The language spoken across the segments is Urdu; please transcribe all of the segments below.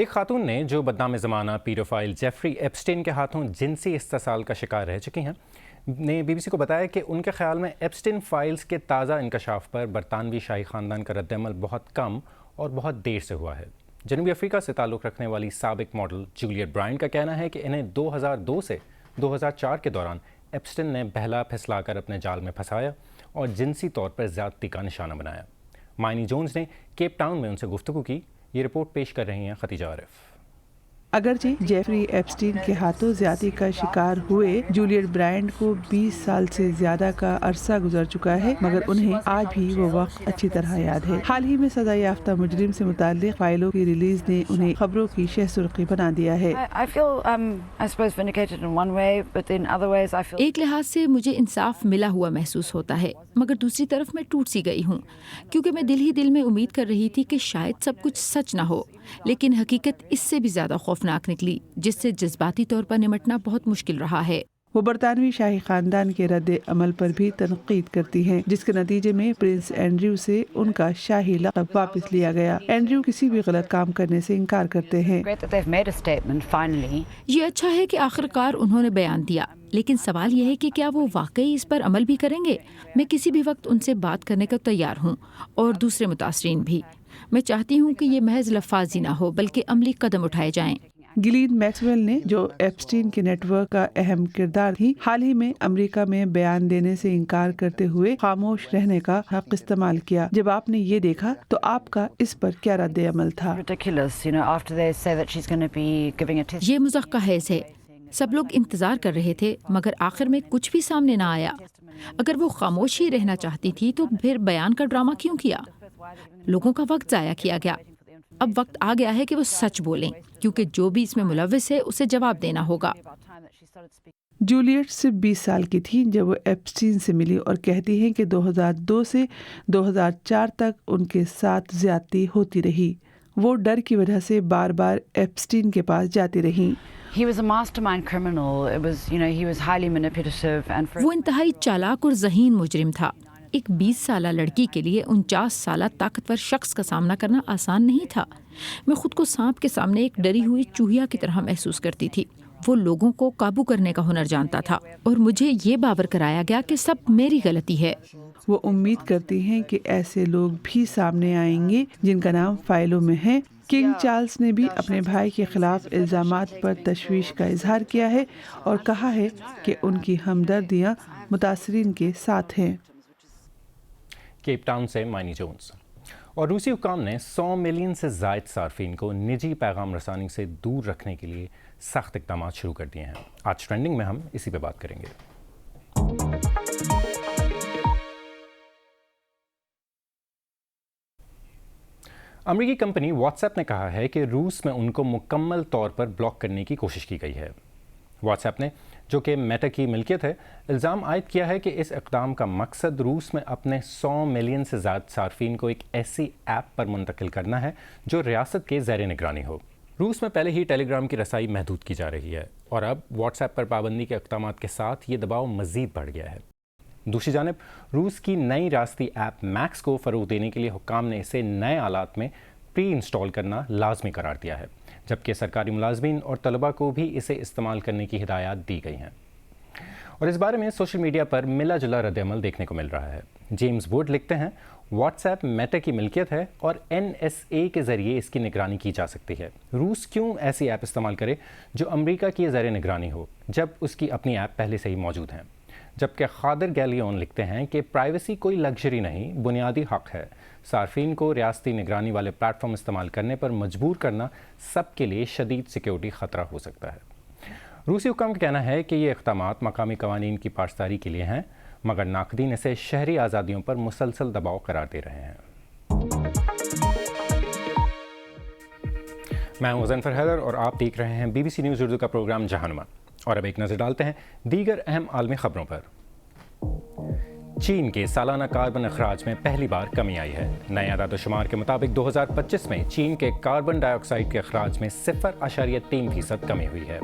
ایک خاتون نے جو بدنام زمانہ پیڈوفائل جیفری ایپسٹین کے ہاتھوں جنسی استحصال کا شکار رہ چکی ہیں نے بی بی سی کو بتایا کہ ان کے خیال میں ایپسٹین فائلز کے تازہ انکشاف پر برطانوی شاہی خاندان کا رد عمل بہت کم اور بہت دیر سے ہوا ہے۔ جنوبی افریقہ سے تعلق رکھنے والی سابق ماڈل جولیٹ برائنٹ کا کہنا ہے کہ انہیں 2002 سے 2004 کے دوران ایپسٹین نے بہلا پھسلا کر اپنے جال میں پھنسایا اور جنسی طور پر زیادتی کا نشانہ بنایا۔ مائنی جونز نے کیپ ٹاؤن میں ان سے گفتگو کی۔ یہ رپورٹ پیش کر رہی ہیں خدیجہ عارف۔ اگرچہ جیفری ایپسٹین کے ہاتھوں زیادتی کا شکار ہوئے جولیٹ برائنٹ کو 20 سال سے زیادہ کا عرصہ گزر چکا ہے، مگر انہیں آج بھی وہ وقت اچھی طرح یاد ہے۔ حال ہی میں سزا یافتہ مجرم سے متعلق فائلوں کی ریلیز نے انہیں خبروں کی شہ سرخی بنا دیا ہے۔ ایک لحاظ سے مجھے انصاف ملا ہوا محسوس ہوتا ہے، مگر دوسری طرف میں ٹوٹ سی گئی ہوں، کیونکہ میں دل ہی دل میں امید کر رہی تھی کہ شاید سب کچھ سچ نہ ہو، لیکن حقیقت اس سے بھی زیادہ خوفناک نکلی، جس سے جذباتی طور پر نمٹنا بہت مشکل رہا ہے۔ وہ برطانوی شاہی خاندان کے رد عمل پر بھی تنقید کرتی ہیں، جس کے نتیجے میں پرنس اینڈریو سے ان کا شاہی لقب واپس لیا گیا۔ اینڈریو کسی بھی غلط کام کرنے سے انکار کرتے ہیں۔ یہ اچھا ہے کہ آخرکار انہوں نے بیان دیا، لیکن سوال یہ ہے کہ کیا وہ واقعی اس پر عمل بھی کریں گے؟ میں کسی بھی وقت ان سے بات کرنے کو تیار ہوں، اور دوسرے متاثرین بھی۔ میں چاہتی ہوں کہ یہ محض لفاظی نہ ہو بلکہ عملی قدم اٹھائے جائیں۔ گلین میکسویل نے، جو ایپسٹین کے نیٹ ورک کا اہم کردار تھی، حال ہی میں امریکہ میں بیان دینے سے انکار کرتے ہوئے خاموش رہنے کا حق استعمال کیا۔ جب آپ نے یہ دیکھا تو آپ کا اس پر کیا رد عمل تھا؟ یہ مضحکہ خیز ہے۔ سب لوگ انتظار کر رہے تھے، مگر آخر میں کچھ بھی سامنے نہ آیا۔ اگر وہ خاموش ہی رہنا چاہتی تھی تو پھر بیان کا ڈرامہ کیوں کیا؟ لوگوں کا وقت ضائع کیا گیا۔ اب وقت آ گیا ہے کہ وہ سچ بولیں، کیونکہ جو بھی اس میں ملوث ہے اسے جواب دینا ہوگا۔ جولیٹ صرف 20 سال کی تھی جب وہ ایپسٹین سے ملی اور کہتی ہیں کہ 2002 سے 2004 تک ان کے ساتھ زیادتی ہوتی رہی۔ وہ ڈر کی وجہ سے بار بار ایپسٹین کے پاس جاتی رہیں۔ وہ انتہائی چالاک اور ذہین مجرم تھا۔ ایک 20 سالہ لڑکی کے لیے 49 سالہ طاقتور شخص کا سامنا کرنا آسان نہیں تھا۔ میں خود کو سانپ کے سامنے ایک ڈری ہوئی چوہیا کی طرح محسوس کرتی تھی۔ وہ لوگوں کو قابو کرنے کا ہنر جانتا تھا، اور مجھے یہ باور کرایا گیا کہ سب میری غلطی ہے۔ وہ امید کرتی ہیں کہ ایسے لوگ بھی سامنے آئیں گے جن کا نام فائلوں میں ہے۔ کنگ چارلز نے بھی اپنے بھائی کے خلاف الزامات پر تشویش کا اظہار کیا ہے اور کہا ہے کہ ان کی ہمدردیاں متاثرین کے ساتھ ہیں۔ کیپ ٹاؤن سے مائنی جونز۔ اور روسی حکام نے 100 ملین سے زائد صارفین کو نجی پیغام رسانی سے دور رکھنے کے لیے سخت اقدامات شروع کر دیے ہیں۔ آج ٹرینڈنگ میں ہم اسی پہ بات کریں گے۔ امریکی کمپنی واٹس ایپ نے کہا ہے کہ روس میں ان کو مکمل طور پر بلاک کرنے کی کوشش کی گئی ہے۔ واٹس ایپ نے، جو کہ میٹا کی ملکیت ہے، الزام عائد کیا ہے کہ اس اقدام کا مقصد روس میں اپنے 100 ملین سے زیادہ صارفین کو ایک ایسی ایپ پر منتقل کرنا ہے جو ریاست کے زیر نگرانی ہو۔ روس میں پہلے ہی ٹیلی گرام کی رسائی محدود کی جا رہی ہے، اور اب واٹس ایپ پر پابندی کے اقدامات کے ساتھ یہ دباؤ مزید بڑھ گیا ہے۔ دوسری جانب روس کی نئی ریاستی ایپ میکس کو فروغ دینے کے لیے حکام نے اسے نئے آلات میں پری انسٹال کرنا لازمی قرار دیا ہے، جبکہ سرکاری ملازمین اور طلباء کو بھی اسے استعمال کرنے کی ہدایات دی گئی ہیں۔ اور اس بارے میں سوشل میڈیا پر ملا جلا رد عمل دیکھنے کو مل رہا ہے۔ جیمز ووڈ لکھتے ہیں، واٹس ایپ میٹا کی ملکیت ہے اور NSA کے ذریعے اس کی نگرانی کی جا سکتی ہے۔ روس کیوں ایسی ایپ استعمال کرے جو امریکہ کی زیر نگرانی ہو، جب اس کی اپنی ایپ پہلے سے ہی موجود ہیں؟ جبکہ خادر گیلیون لکھتے ہیں کہ پرائیویسی کوئی لگژری نہیں، بنیادی حق ہے۔ صارفین کو ریاستی نگرانی والے پلیٹ فارم استعمال کرنے پر مجبور کرنا سب کے لیے شدید سیکیورٹی خطرہ ہو سکتا ہے۔ روسی حکام کا کہنا ہے کہ یہ اقدامات مقامی قوانین کی پاسداری کے لیے ہیں، مگر ناقدین اسے شہری آزادیوں پر مسلسل دباؤ قرار دے رہے ہیں۔ میں ہوں غزنفر حیدر اور آپ دیکھ رہے ہیں BBC نیوز اردو کا پروگرام جہانما۔ اور اب ایک نظر ڈالتے ہیں دیگر اہم عالمی خبروں پر۔ چین کے سالانہ کاربن اخراج میں پہلی بار کمی آئی ہے۔ نئے اعداد و شمار کے مطابق 2025 میں چین کے کاربن ڈائی آکسائیڈ کے اخراج میں 0.3% کمی ہوئی ہے۔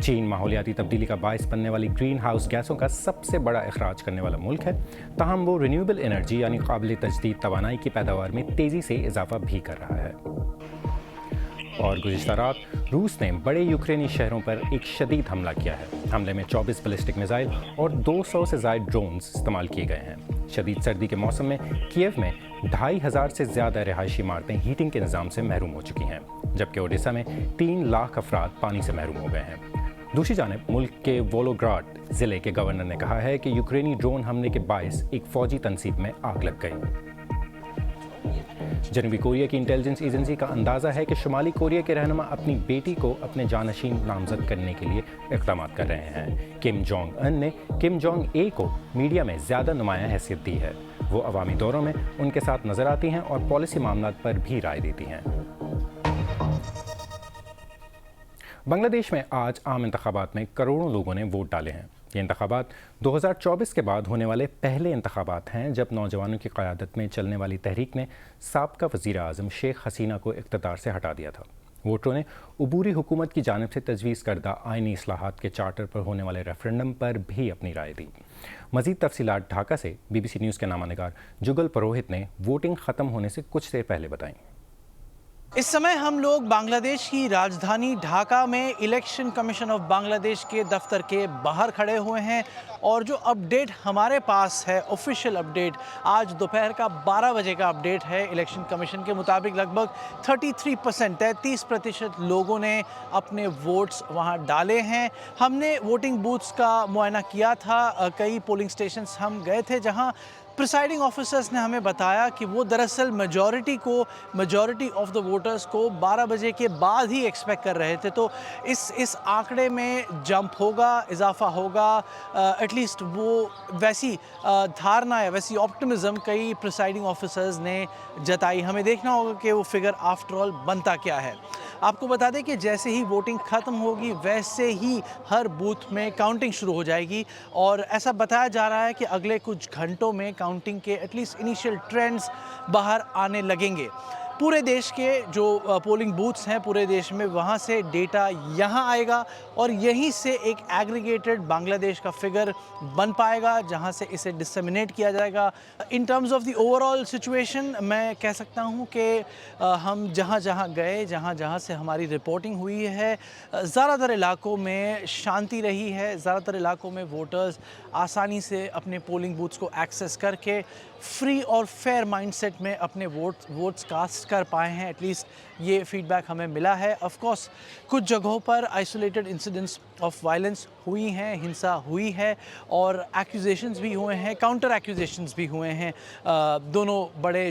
چین ماحولیاتی تبدیلی کا باعث بننے والی گرین ہاؤس گیسوں کا سب سے بڑا اخراج کرنے والا ملک ہے، تاہم وہ رینیویبل انرجی یعنی قابل تجدید توانائی کی پیداوار میں تیزی سے اضافہ بھی کر رہا ہے۔ اور گزشتہ رات روس نے بڑے یوکرینی شہروں پر ایک شدید حملہ کیا ہے. حملے میں 24 بیلسٹک میزائل اور 200 سے زائد ڈرونز استعمال کیے گئے ہیں. شدید سردی کے موسم میں کیو میں 2500 سے زیادہ رہائشی عمارتیں ہیٹنگ کے نظام سے محروم ہو چکی ہیں، جبکہ اوڈیسا میں 3 لاکھ افراد پانی سے محروم ہو گئے ہیں. دوسری جانب ملک کے وولوگراڈ ضلع کے گورنر نے کہا ہے کہ یوکرینی ڈرون حملے کے باعث ایک فوجی تنصیب میں آگ لگ گئی. جنوبی کوریا کی انٹیلیجنس ایجنسی کا اندازہ ہے کہ شمالی کوریا کے رہنما اپنی بیٹی کو اپنے جانشین نامزد کرنے کے لیے اقدامات کر رہے ہیں. کم جونگ ان نے کم جونگ اے کو میڈیا میں زیادہ نمایاں حیثیت دی ہے. وہ عوامی دوروں میں ان کے ساتھ نظر آتی ہیں اور پالیسی معاملات پر بھی رائے دیتی ہیں. بنگلہ دیش میں آج عام انتخابات میں کروڑوں لوگوں نے ووٹ ڈالے ہیں. یہ انتخابات 2024 کے بعد ہونے والے پہلے انتخابات ہیں جب نوجوانوں کی قیادت میں چلنے والی تحریک نے سابقہ وزیر اعظم شیخ حسینہ کو اقتدار سے ہٹا دیا تھا. ووٹروں نے عبوری حکومت کی جانب سے تجویز کردہ آئینی اصلاحات کے چارٹر پر ہونے والے ریفرنڈم پر بھی اپنی رائے دی. مزید تفصیلات ڈھاکہ سے BBC نیوز کے نامہ نگار جگل پروہت نے ووٹنگ ختم ہونے سے کچھ دیر پہلے بتائیں. اس سمے ہم لوگ بنگلہ دیش کی راجدھانی ڈھاکہ میں الیکشن کمیشن آف بنگلہ دیش کے دفتر کے باہر کھڑے ہوئے ہیں، اور جو اپڈیٹ ہمارے پاس ہے آفیشیل اپڈیٹ آج دوپہر کا 12 بجے کا اپڈیٹ ہے. الیکشن کمیشن کے مطابق لگ بھگ 33% لوگوں نے اپنے ووٹس وہاں ڈالے ہیں. ہم نے ووٹنگ بوتھس کا معائنہ کیا تھا، کئی پولنگ سٹیشنز ہم گئے تھے جہاں پریسائڈنگ آفیسرز نے ہمیں بتایا کہ وہ دراصل میجورٹی آف دا ووٹرز کو 12 بجے کے بعد ہی ایکسپیکٹ کر رہے تھے. تو اس آنکڑے میں جمپ ہوگا، اضافہ ہوگا، ایٹ لیسٹ وہ ویسی دھارنا ہے، ویسی آپٹمزم کئی پریسائڈنگ آفیسرز نے جتائی. ہمیں دیکھنا ہوگا کہ وہ فگر آفٹر آل بنتا کیا ہے. آپ کو بتا دیں کہ جیسے ہی ووٹنگ ختم ہوگی ویسے ہی ہر بوتھ میں کاؤنٹنگ شروع ہو جائے گی، اور ایسا بتایا جا رہا ہے کہ اگلے کچھ گھنٹوں میں کاؤنٹنگ کے ایٹ لیسٹ انیشیل ٹرینڈز باہر آنے لگیں گے. پورے دیش کے جو پولنگ بوتھس ہیں پورے دیش میں، وہاں سے ڈیٹا یہاں آئے گا اور یہیں سے ایک ایگریگیٹڈ بنگلہ دیش کا فگر بن پائے گا جہاں سے اسے ڈسمینیٹ کیا جائے گا. In terms of the overall situation میں کہہ سکتا ہوں کہ ہم جہاں جہاں گئے، جہاں سے ہماری رپورٹنگ ہوئی ہے، زیادہ تر علاقوں میں شانتی رہی ہے. زیادہ تر علاقوں میں ووٹرز آسانی سے اپنے پولنگ بوتھس کو ایکسیس کر کے فری اور فیئر مائنڈ سیٹ میں اپنے ووٹس کاسٹ کر پائے ہیں. ایٹ لیسٹ یہ فیڈ بیک ہمیں ملا ہے. آف کورس کچھ جگہوں پر آئسولیٹڈ انسیڈنٹس آف وائلنس ہوئی ہیں، ہنسا ہوئی ہے، اور ایکوزیشنز بھی ہوئے ہیں، کاؤنٹر ایکوزیشنز بھی ہوئے ہیں دونوں بڑے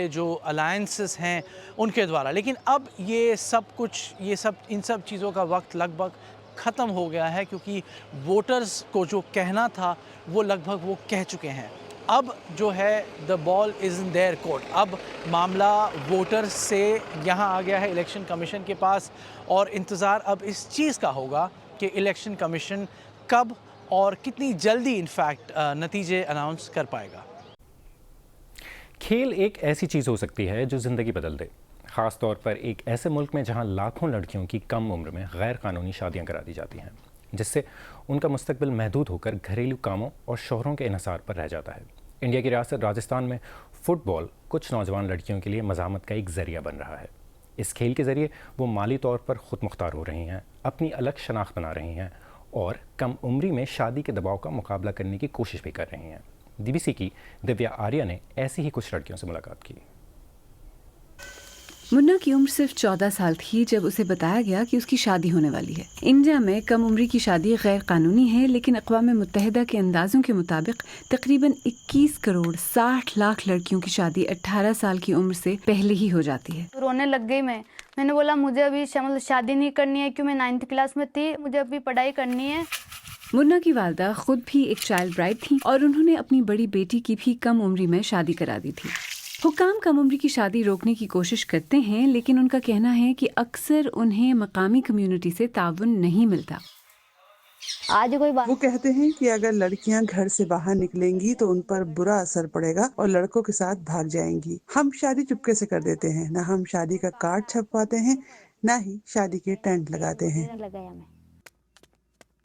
جو الائنسز ہیں ان کے دوارا. لیکن اب ان سب چیزوں کا وقت لگ بھگ ختم ہو گیا ہے، کیونکہ ووٹرز کو جو کہنا تھا وہ لگ بھگ وہ کہہ چکے ہیں. اب جو ہے دا بال از ان دیئر کورٹ. اب معاملہ ووٹرز سے یہاں آ گیا ہے الیکشن کمیشن کے پاس، اور انتظار اب اس چیز کا ہوگا کہ الیکشن کمیشن کب اور کتنی جلدی انفیکٹ نتیجے اناؤنس کر پائے گا. کھیل ایک ایسی چیز ہو سکتی ہے جو زندگی بدل دے، خاص طور پر ایک ایسے ملک میں جہاں لاکھوں لڑکیوں کی کم عمر میں غیر قانونی شادیاں کرا دی جاتی ہیں، جس سے ان کا مستقبل محدود ہو کر گھریلو کاموں اور شوہروں کے انحصار پر رہ جاتا ہے. انڈیا کی ریاست راجستھان میں فٹ بال کچھ نوجوان لڑکیوں کے لیے مزاحمت کا ایک ذریعہ بن رہا ہے. اس کھیل کے ذریعے وہ مالی طور پر خود مختار ہو رہی ہیں، اپنی الگ شناخت بنا رہی ہیں، اور کم عمری میں شادی کے دباؤ کا مقابلہ کرنے کی کوشش بھی کر رہی ہیں. BBC کی دیویا آریہ نے ایسی ہی کچھ لڑکیوں سے ملاقات کی. منا کی عمر صرف 14 سال تھی جب اسے بتایا گیا کہ اس کی شادی ہونے والی ہے. انڈیا میں کم عمری کی شادی غیر قانونی ہے، لیکن اقوام متحدہ کے اندازوں کے مطابق تقریباً 21 کروڑ 60 لاکھ لڑکیوں کی شادی 18 سال کی عمر سے پہلے ہی ہو جاتی ہے. رونے لگ گئی میں نے بولا مجھے ابھی شادی نہیں کرنی ہے، کیوں میں 9th کلاس میں تھی، مجھے ابھی پڑھائی کرنی ہے. منا کی والدہ خود بھی ایک چائلڈ برائڈ تھیں اور انہوں نے اپنی بڑی بیٹی کی بھی کم عمری میں شادی کرا دی تھی. حکام کم عمری کی شادی روکنے کی کوشش کرتے ہیں، لیکن ان کا کہنا ہے کہ اکثر انہیں مقامی کمیونٹی سے تعاون نہیں ملتا. وہ کہتے ہیں کہ اگر لڑکیاں گھر سے باہر نکلیں گی تو ان پر برا اثر پڑے گا اور لڑکوں کے ساتھ بھاگ جائیں گی. ہم شادی چپکے سے کر دیتے ہیں، نہ ہم شادی کا کارڈ چھپواتے ہیں نہ ہی شادی کے ٹینٹ لگاتے ہیں.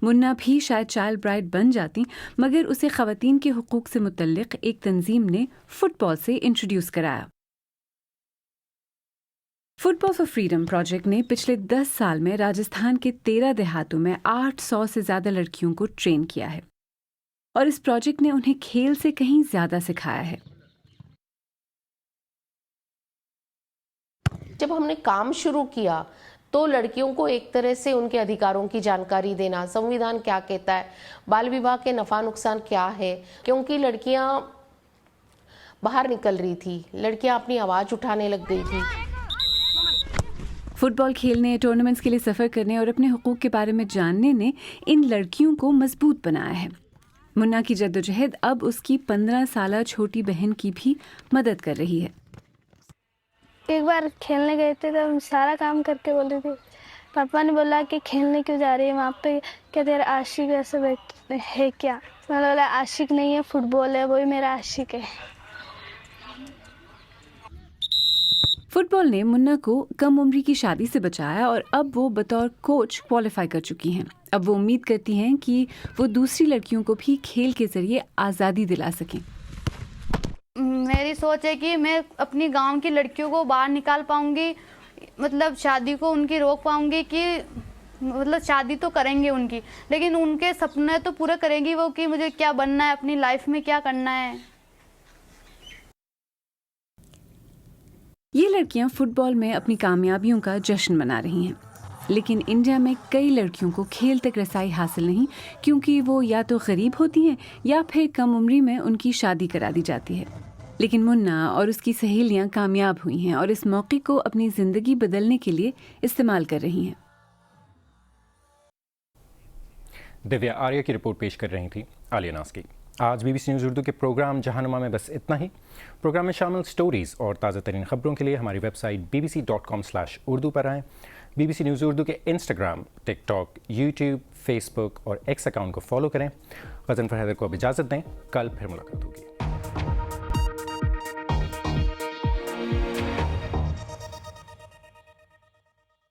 منا بھی شاید چائلڈ برائڈ بن جاتی، مگر اسے خواتین کے حقوق سے متعلق ایک تنظیم نے فٹ بال سے انٹروڈیوس کرایا. Football for freedom project نے پچھلے 10 سال میں راجستھان کے 13 دیہاتوں میں 800 سے زیادہ لڑکیوں کو ٹرین کیا ہے اور اس پروجیکٹ نے انہیں کھیل سے کہیں زیادہ سکھایا ہے. جب ہم نے کام شروع کیا تو لڑکیوں کو ایک طرح سے ان کے ادھیکاروں کی جانکاری دینا، سنویدھان کیا کہتا ہے، بال وواہ کے نفع نقصان کیا ہے، کیونکہ لڑکیاں باہر نکل رہی تھی، لڑکیاں اپنی آواز اٹھانے لگ گئی تھی. فٹ بال کھیلنے، ٹورنامنٹس کے لیے سفر کرنے اور اپنے حقوق کے بارے میں جاننے نے ان لڑکیوں کو مضبوط بنایا ہے. منا کی جدوجہد اب اس کی 15 سالہ چھوٹی بہن کی بھی مدد کر رہی ہے. ایک بار کھیلنے گئے تھے تو ہم سارا کام کر کے بولے تھے. پاپا نے بولا کہ کھیلنے کیوں جا رہی ہے وہاں پہ، کیا تیرا عاشق ایسے بیٹھ ہے کیا؟ میں نے بولا عاشق نہیں ہے، فٹ بال ہے، وہی میرا عاشق ہے. فٹ بال نے منا کو کم عمری کی شادی سے بچایا اور اب وہ بطور کوچ کوالیفائی کر چکی ہیں. اب وہ امید کرتی ہیں کہ وہ دوسری لڑکیوں کو بھی کھیل کے ذریعے آزادی دلا سکیں. میری سوچ ہے کہ میں اپنی گاؤں کی لڑکیوں کو باہر نکال پاؤں گی، مطلب شادی کو ان کی روک پاؤں گی کہ مطلب شادی تو کریں گے ان کی، لیکن ان کے سپنے تو پورے کریں گی وہ کہ مجھے کیا بننا ہے، اپنی لائف میں کیا کرنا ہے. یہ لڑکیاں فٹ بال میں اپنی کامیابیوں کا جشن منا رہی ہیں، لیکن انڈیا میں کئی لڑکیوں کو کھیل تک رسائی حاصل نہیں کیونکہ وہ یا تو غریب ہوتی ہیں یا پھر کم عمری میں ان کی شادی کرا دی جاتی ہے. لیکن منا اور اس کی سہیلیاں کامیاب ہوئی ہیں اور اس موقع کو اپنی زندگی بدلنے کے لیے استعمال کر رہی ہیں. دیویا آریہ کی رپورٹ پیش کر رہی تھی عالیہ ناز کی. آج BBC نیوز اردو کے پروگرام جہانما میں بس اتنا ہی. پروگرام میں شامل سٹوریز اور تازہ ترین خبروں کے لیے ہماری ویب سائٹ bbc.com/urdu پر آئیں. BBC نیوز اردو کے انسٹاگرام، ٹک ٹاک، یوٹیوب، فیس بک اور ایکس اکاؤنٹ کو فالو کریں. غزنفر حیدر کو اب اجازت دیں، کل پھر ملاقات ہوگی.